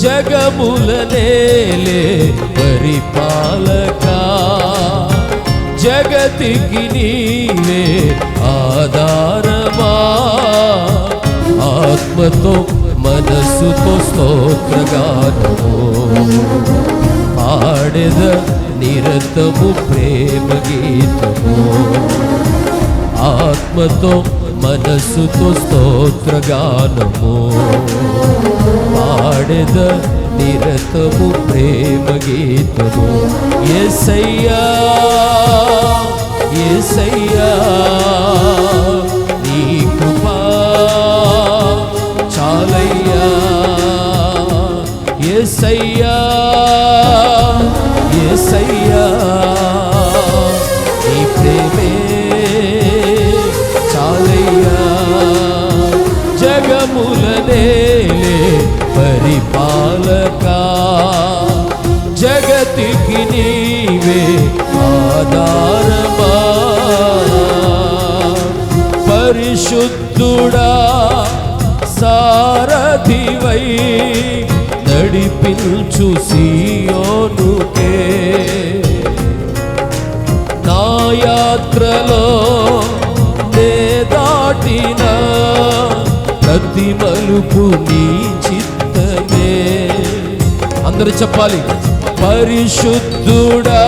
జగముల నేలే పరిపాలక, జగతికి నీవే ఆధారమా. ఆత్మతో మనస్సుతో స్తోత్రగానము పాడెద నిరతము ప్రేమ గీతము. ఆత్మతో మనస్సుతో స్తోత్రగానము పాడెద నిరతము ప్రేమ గీతము. యేసయ్యా యేసయ్యా నీ కృపా చాలయ్యా. యేసయ్యా యేసయ్యా నీ ప్రేమే చాలయ్యా. జగముల నేలే పరిపాలక, జగతికి నీవే ఆధారమా. పరిశుద్ధుడా సారథివై నడిపించు సియోనుకే. నా యాత్రలో నే దాటిన ప్రతి మలుపు నీ చిత్తమే. అందరూ చెప్పాలి. పరిశుద్ధుడా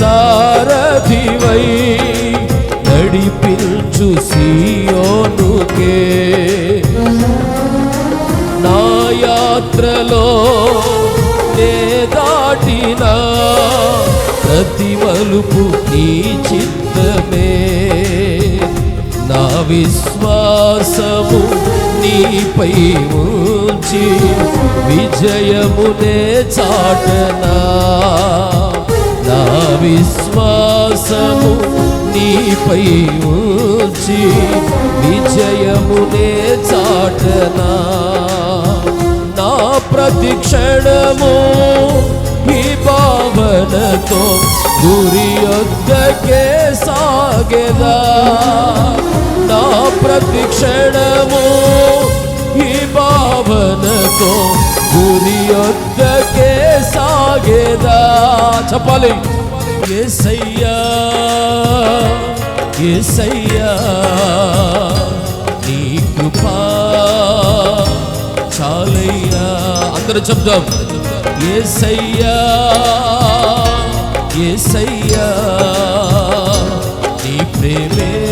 సారథివై నడిపించు సియోనుకే. నా యాత్రలో నే దాటిన ప్రతి మలుపు నీ చిత్తమే. నా విశ్వాసము నీపై ఉంచి విజయమునే చాటనా. నా విశ్వాసము నీపై ఉంచి విజయమునే చాటనా. నా ప్రతి క్షణము ఈ భావనతో గురి యొద్దకే సాగెదా. నా ప్రతి క్షణము ఈ భావనతో గురి యొద్దకే సాగెదా. చెప్పాలి. యేసయ్యా యేసయ్యా నీ కృపా చాలయ్యా. అందరూ చెప్దాం. యేసయ్యా యేసయ్యా నీ ప్రేమే